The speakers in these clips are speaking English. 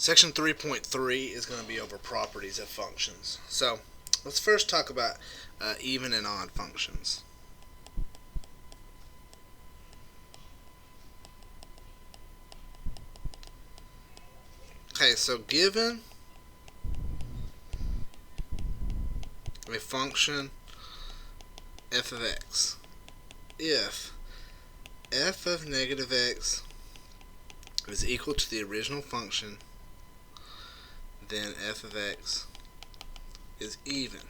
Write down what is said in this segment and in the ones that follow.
Section 3.3 is going to be over properties of functions. So let's first talk about even and odd functions. Okay, so given a function f of x, if f of negative x is equal to the original function, then f of x is even.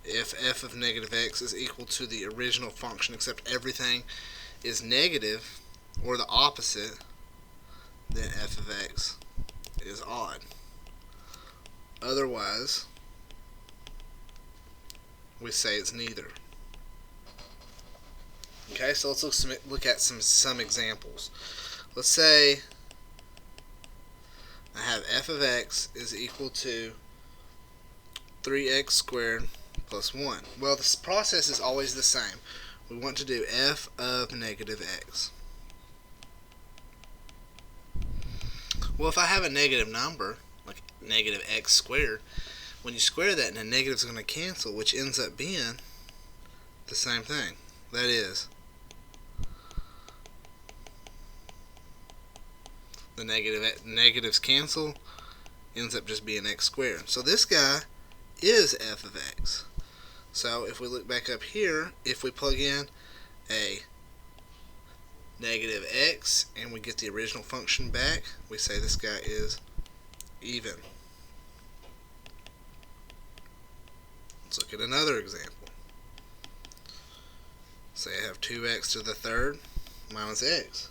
If f of negative x is equal to the original function except everything is negative or the opposite, then f of x is odd. Otherwise, we say it's neither. Okay, so let's look at some examples. Let's say I have f of x is equal to 3x squared plus 1. Well, this process is always the same. We want to do f of negative x. Well, if I have a negative number, like negative x squared, when you square that, the negative is going to cancel, which ends up being the same thing. That is, the negatives cancel, ends up just being x squared. So this guy is f of x. So if we look back up here, if we plug in a negative x and we get the original function back, we say this guy is even. Let's look at another example. Say I have 2x to the third minus x.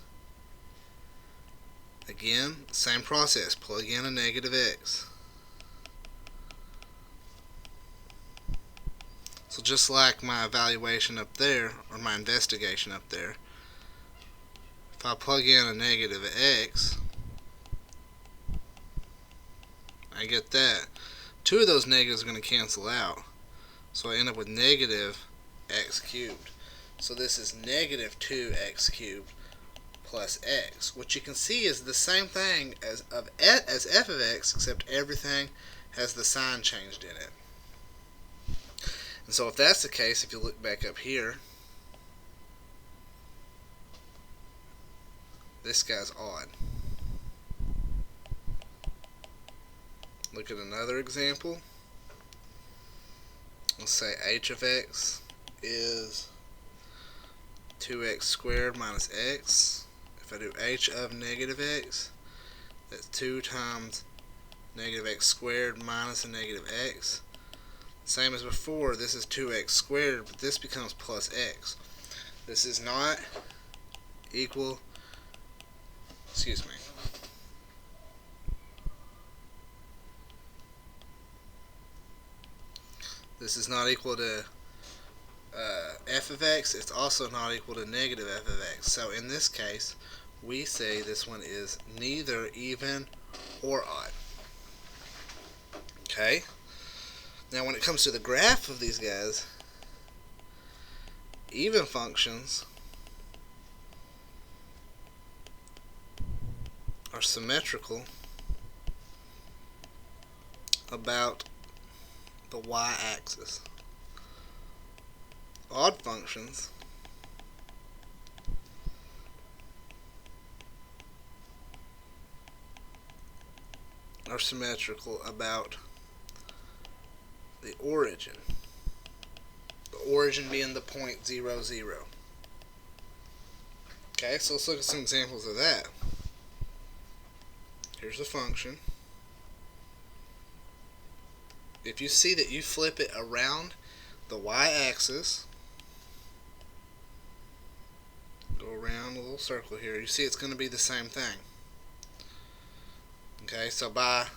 Again, same process. Plug in a negative x. So just like my evaluation up there, or my investigation up there, if I plug in a negative x, I get that. Two of those negatives are going to cancel out. So I end up with negative x cubed. So this is negative 2x cubed plus x, which you can see is the same thing as f of x, except everything has the sign changed in it. And so if that's the case, if you look back up here, this guy's odd. Look at another example. Let's say h of x is 2x squared minus x. If I do h of negative x, that's 2 times negative x squared minus a negative x. Same as before, this is 2x squared, but this becomes plus x. This is not equal, excuse me. This is not equal to f of x. It's also not equal to negative f of x. So in this case, we say this one is neither even or odd. Okay? Now when it comes to the graph of these guys, even functions are symmetrical about the y-axis. Odd functions are symmetrical about the origin. The origin being the point 0, 0. Okay, so let's look at some examples of that. Here's a function. If you see that you flip it around the y-axis, go around a little circle here, you see it's going to be the same thing. Okay, so by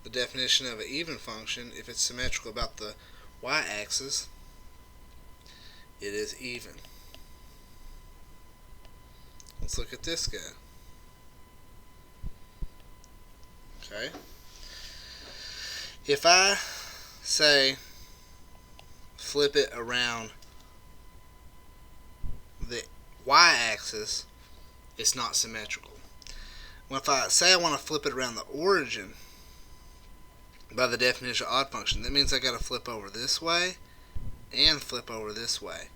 the definition of an even function, if it's symmetrical about the y-axis, it is even. Let's look at this guy. Okay. If I say flip it around the y-axis, it's not symmetrical. Well, if I say I want to flip it around the origin, by the definition of odd function, that means I got to flip over this way and flip over this way.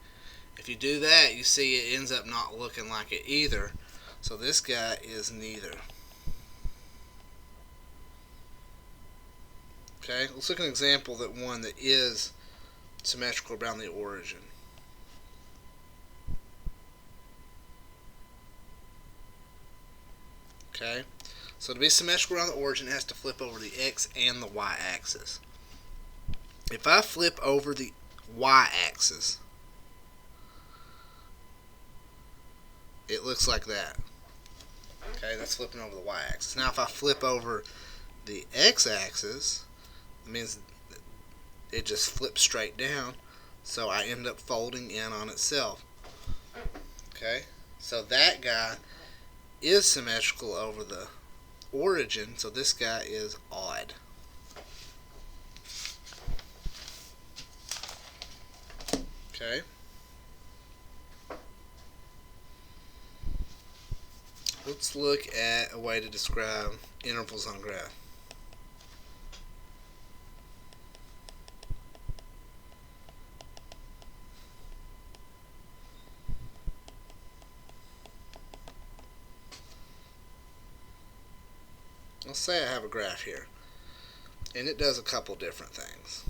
If you do that, you see it ends up not looking like it either. So this guy is neither. Okay, let's look at an example that one that is symmetrical around the origin. Okay, so to be symmetrical around the origin, it has to flip over the x and the y-axis. If I flip over the y-axis, it looks like that. Okay, that's flipping over the y-axis. Now if I flip over the x-axis, it means it just flips straight down, so I end up folding in on itself. Okay, so that guy is symmetrical over the origin, so this guy is odd. Okay. Let's look at a way to describe intervals on a graph. Let's say I have a graph here, and it does a couple different things.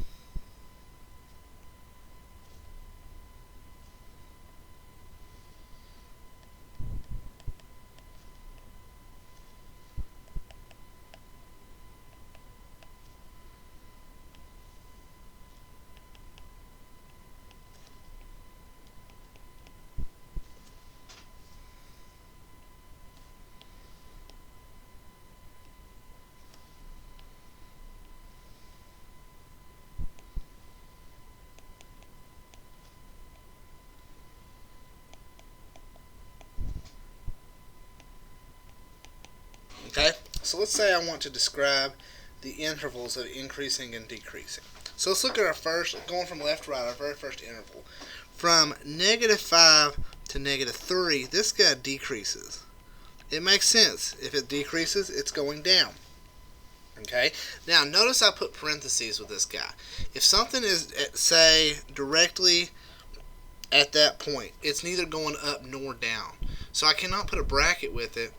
Okay, so let's say I want to describe the intervals of increasing and decreasing. So let's look at our first, going from left to right, our very first interval. From -5 to -3, this guy decreases. It makes sense. If it decreases, it's going down. Okay, now notice I put parentheses with this guy. If something is, say, directly at that point, it's neither going up nor down. So I cannot put a bracket with it,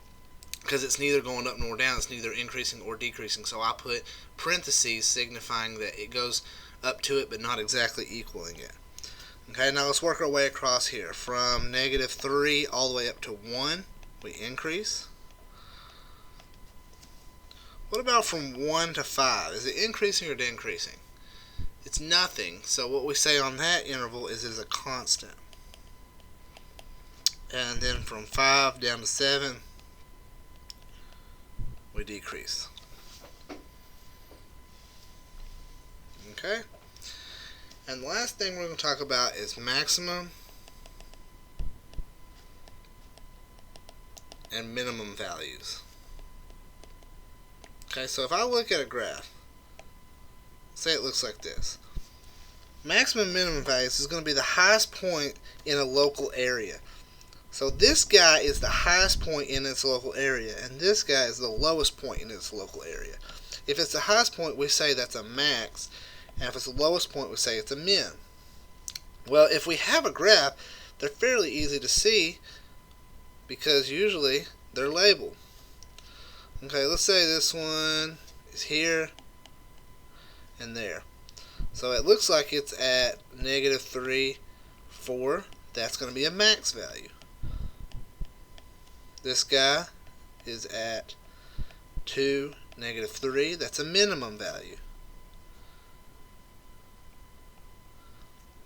because it's neither going up nor down, it's neither increasing or decreasing. So I put parentheses signifying that it goes up to it but not exactly equaling it. Okay, now let's work our way across here. From -3 all the way up to 1, we increase. What about from 1 to 5? Is it increasing or decreasing? It's nothing. So what we say on that interval is it is a constant. And then from 5 down to 7, we decrease. Okay? And the last thing we're going to talk about is maximum and minimum values. Okay, so if I look at a graph, say it looks like this. Maximum and minimum values is going to be the highest point in a local area. So this guy is the highest point in its local area, and this guy is the lowest point in its local area. If it's the highest point, we say that's a max, and if it's the lowest point, we say it's a min. Well, if we have a graph, they're fairly easy to see because usually they're labeled. Okay, let's say this one is here and there. So it looks like it's at -3, 4. That's going to be a max value. This guy is at 2, -3. That's a minimum value.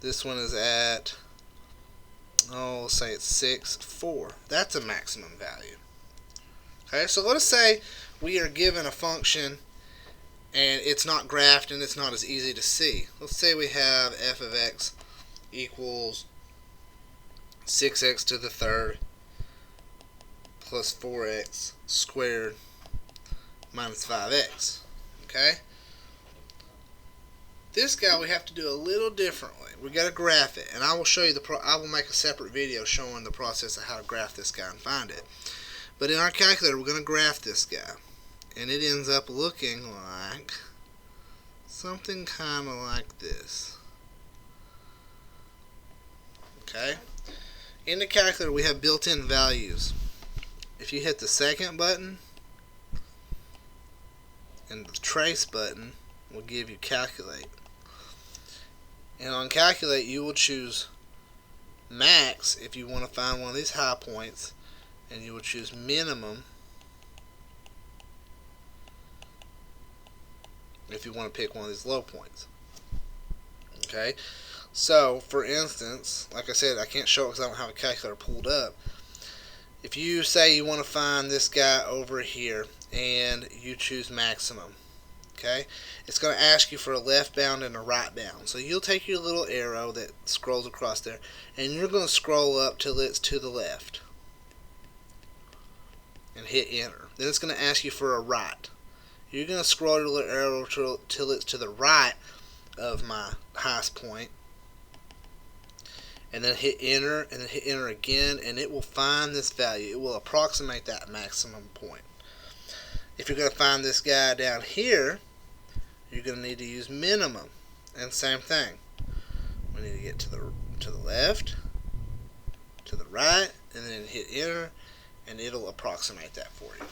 This one is at, let's say it's 6, 4. That's a maximum value. Okay, so let us say we are given a function and it's not graphed and it's not as easy to see. Let's say we have f of x equals 6x to the third plus 4x squared minus 5x. Okay? This guy we have to do a little differently. We got to graph it, and I will show you I will make a separate video showing the process of how to graph this guy and find it. But in our calculator, we're going to graph this guy, and it ends up looking like something kind of like this. Okay. In the calculator, we have built-in values. If you hit the second button and the trace button will give you calculate. And on calculate, you will choose max if you want to find one of these high points, and you will choose minimum if you want to pick one of these low points. Okay, so for instance, like I said, I can't show it because I don't have a calculator pulled up. If you say you want to find this guy over here and you choose maximum, okay, it's going to ask you for a left bound and a right bound. So you'll take your little arrow that scrolls across there, and you're going to scroll up till it's to the left and hit enter. Then it's going to ask you for a right. You're going to scroll your little arrow till it's to the right of my highest point, and then hit enter, and then hit enter again, and it will find this value. It will approximate that maximum point. If you're going to find this guy down here, you're going to need to use minimum, and same thing. We need to get to the left, to the right, and then hit enter, and it'll approximate that for you.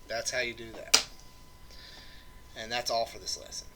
That's how you do that. And that's all for this lesson.